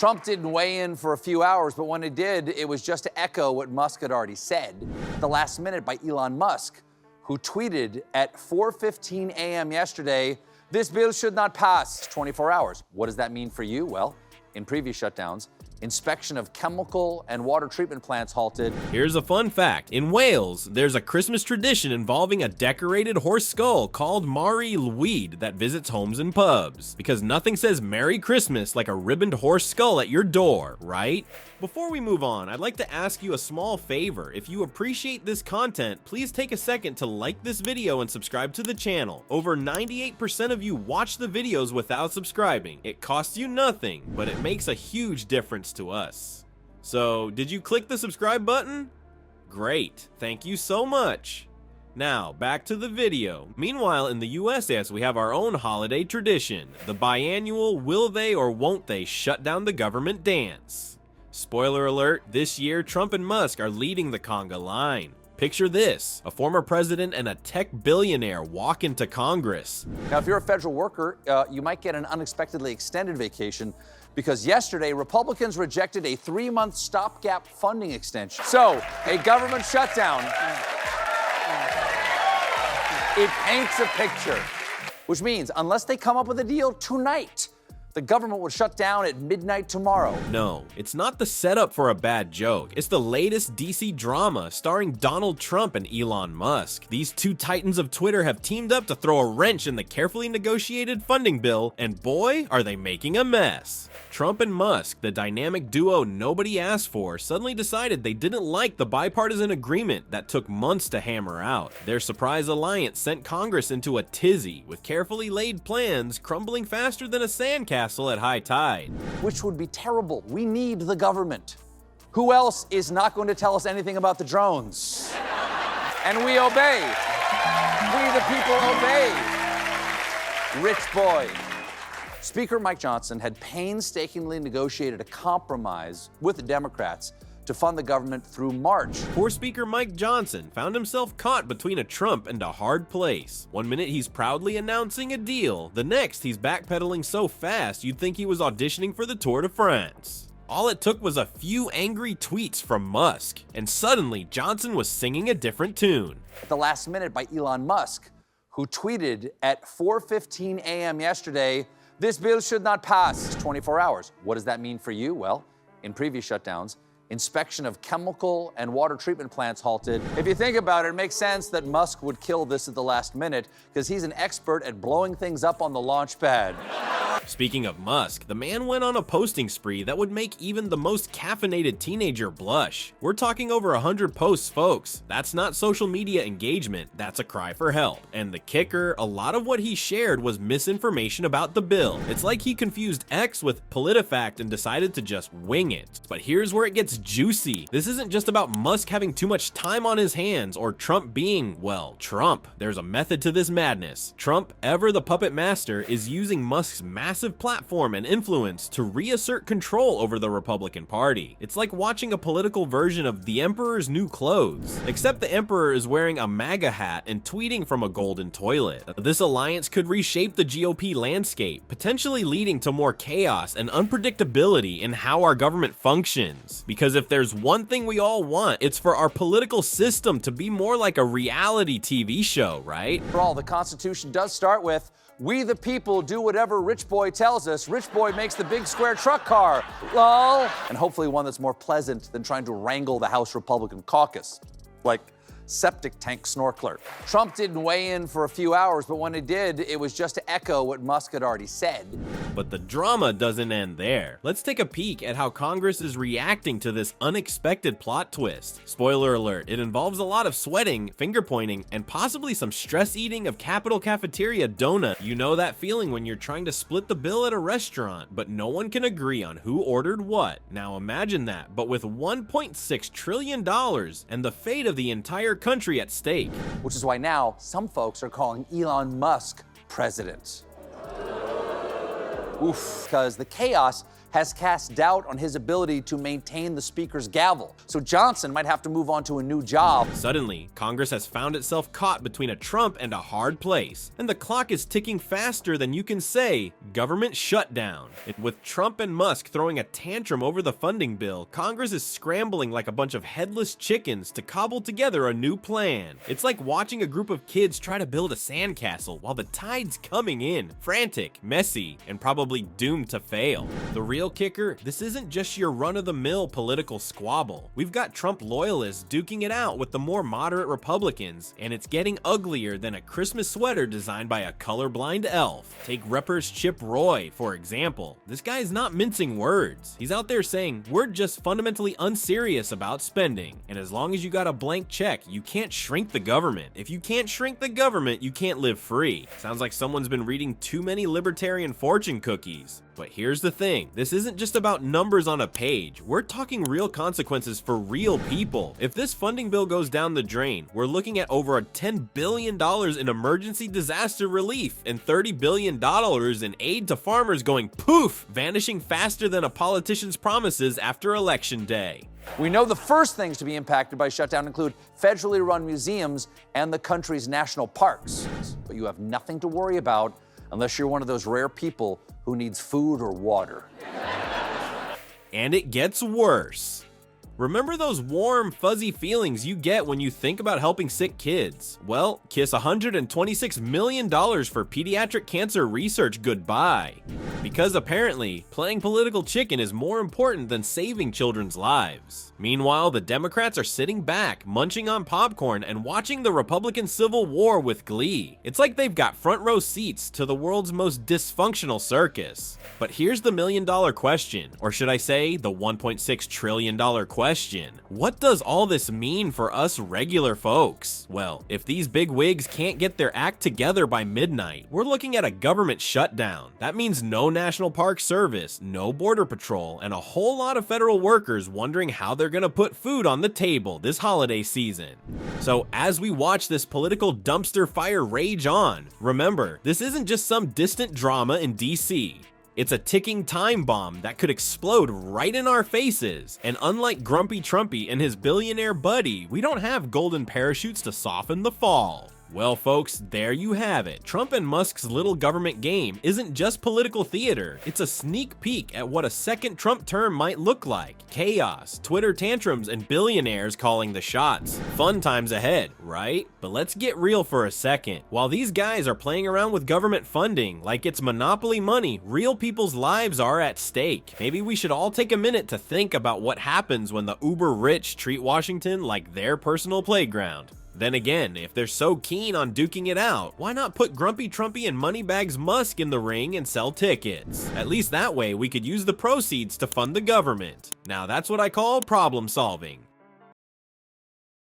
Trump didn't weigh in for a few hours, but when he did, it was just to echo what Musk had already said. At the last minute by Elon Musk, who tweeted at 4:15 a.m. yesterday, "This bill should not pass." 24 hours. What does that mean for you? Well, in previous shutdowns, inspection of chemical and water treatment plants halted. Here's a fun fact. In Wales, there's a Christmas tradition involving a decorated horse skull called Mari Lwyd that visits homes and pubs. Because nothing says Merry Christmas like a ribboned horse skull at your door, right? Before we move on, I'd like to ask you a small favor. If you appreciate this content, please take a second to like this video and subscribe to the channel. Over 98% of you watch the videos without subscribing. It costs you nothing, but it makes a huge difference to us. So, did you click the subscribe button? Great, thank you so much. Now, back to the video. Meanwhile, in the US, we have our own holiday tradition, the biannual will they or won't they shut down the government dance. Spoiler alert, this year Trump and Musk are leading the conga line. Picture this, a former president and a tech billionaire walk into Congress. Now, if you're a federal worker, you might get an unexpectedly extended vacation because yesterday, Republicans rejected a 3-month stopgap funding extension. So, a government shutdown, it paints a picture, which means unless they come up with a deal tonight, the government will shut down at midnight tomorrow. No, it's not the setup for a bad joke. It's the latest DC drama starring Donald Trump and Elon Musk. These two titans of Twitter have teamed up to throw a wrench in the carefully negotiated funding bill, and boy, are they making a mess. Trump and Musk, the dynamic duo nobody asked for, suddenly decided they didn't like the bipartisan agreement that took months to hammer out. Their surprise alliance sent Congress into a tizzy, with carefully laid plans crumbling faster than a sandcastle at high tide. Which would be terrible. We need the government. Who else is not going to tell us anything about the drones? And we obey. We the people obey. Rich boy. Speaker Mike Johnson had painstakingly negotiated a compromise with the Democrats to fund the government through March. Poor Speaker Mike Johnson found himself caught between a Trump and a hard place. One minute he's proudly announcing a deal, the next he's backpedaling so fast you'd think he was auditioning for the Tour de France. All it took was a few angry tweets from Musk, and suddenly Johnson was singing a different tune. At the last minute by Elon Musk, who tweeted at 4:15 a.m. yesterday, "This bill should not pass." 24 hours. What does that mean for you? Well, in previous shutdowns, inspection of chemical and water treatment plants halted. If you think about it, it makes sense that Musk would kill this at the last minute because he's an expert at blowing things up on the launch pad. Speaking of Musk, the man went on a posting spree that would make even the most caffeinated teenager blush. We're talking over 100 posts, folks. That's not social media engagement, that's a cry for help. And the kicker, a lot of what he shared was misinformation about the bill. It's like he confused X with PolitiFact and decided to just wing it. But here's where it gets juicy. This isn't just about Musk having too much time on his hands or Trump being, well, Trump. There's a method to this madness. Trump, ever the puppet master, is using Musk's massive platform and influence to reassert control over the Republican Party. It's like watching a political version of The Emperor's New Clothes, except the Emperor is wearing a MAGA hat and tweeting from a golden toilet. This alliance could reshape the GOP landscape, potentially leading to more chaos and unpredictability in how our government functions. Because if there's one thing we all want, it's for our political system to be more like a reality TV show, right? For all, the Constitution does start with, "We the people do whatever Rich Boy tells us. Rich Boy makes the big square truck car. Lol." And hopefully one that's more pleasant than trying to wrangle the House Republican caucus. Like septic tank snorkeler. Trump didn't weigh in for a few hours, but when he did, it was just to echo what Musk had already said. But the drama doesn't end there. Let's take a peek at how Congress is reacting to this unexpected plot twist. Spoiler alert, it involves a lot of sweating, finger pointing, and possibly some stress eating of Capitol Cafeteria donut. You know that feeling when you're trying to split the bill at a restaurant, but no one can agree on who ordered what. Now imagine that, but with $1.6 trillion and the fate of the entire country at stake. Which is why now some folks are calling Elon Musk president. Oof, because the chaos has cast doubt on his ability to maintain the speaker's gavel. So Johnson might have to move on to a new job. Suddenly, Congress has found itself caught between a Trump and a hard place, and the clock is ticking faster than you can say government shutdown. And with Trump and Musk throwing a tantrum over the funding bill, Congress is scrambling like a bunch of headless chickens to cobble together a new plan. It's like watching a group of kids try to build a sandcastle while the tide's coming in, frantic, messy, and probably doomed to fail. The real kicker, this isn't just your run-of-the-mill political squabble. We've got Trump loyalists duking it out with the more moderate Republicans, and it's getting uglier than a Christmas sweater designed by a colorblind elf. Take Reppers Chip Roy, for example. This guy's not mincing words. He's out there saying, we're just fundamentally unserious about spending, and as long as you got a blank check, you can't shrink the government. If you can't shrink the government, you can't live free. Sounds like someone's been reading too many libertarian fortune cookies. But here's the thing, this isn't just about numbers on a page. We're talking real consequences for real people. If this funding bill goes down the drain, we're looking at over $10 billion in emergency disaster relief and $30 billion in aid to farmers going poof, vanishing faster than a politician's promises after Election Day. We know the first things to be impacted by shutdown include federally run museums and the country's national parks. But you have nothing to worry about unless you're one of those rare people who needs food or water. And it gets worse. Remember those warm, fuzzy feelings you get when you think about helping sick kids? Well, kiss $126 million for pediatric cancer research goodbye. Because apparently, playing political chicken is more important than saving children's lives. Meanwhile, the Democrats are sitting back, munching on popcorn and watching the Republican Civil War with glee. It's like they've got front row seats to the world's most dysfunctional circus. But here's the million-dollar question, or should I say the $1.6 trillion question. What does all this mean for us regular folks? Well, if these big wigs can't get their act together by midnight, we're looking at a government shutdown. That means no National Park Service, no Border Patrol, and a whole lot of federal workers wondering how they're gonna put food on the table this holiday season. So as we watch this political dumpster fire rage on, remember, this isn't just some distant drama in DC. It's a ticking time bomb that could explode right in our faces. And unlike Grumpy Trumpy and his billionaire buddy, we don't have golden parachutes to soften the fall. Well, folks, there you have it. Trump and Musk's little government game isn't just political theater. It's a sneak peek at what a second Trump term might look like. Chaos, Twitter tantrums, and billionaires calling the shots. Fun times ahead, right? But let's get real for a second. While these guys are playing around with government funding like it's monopoly money, real people's lives are at stake. Maybe we should all take a minute to think about what happens when the uber rich treat Washington like their personal playground. Then again, if they're so keen on duking it out, why not put Grumpy Trumpy and Moneybags Musk in the ring and sell tickets? At least that way we could use the proceeds to fund the government. Now that's what I call problem solving.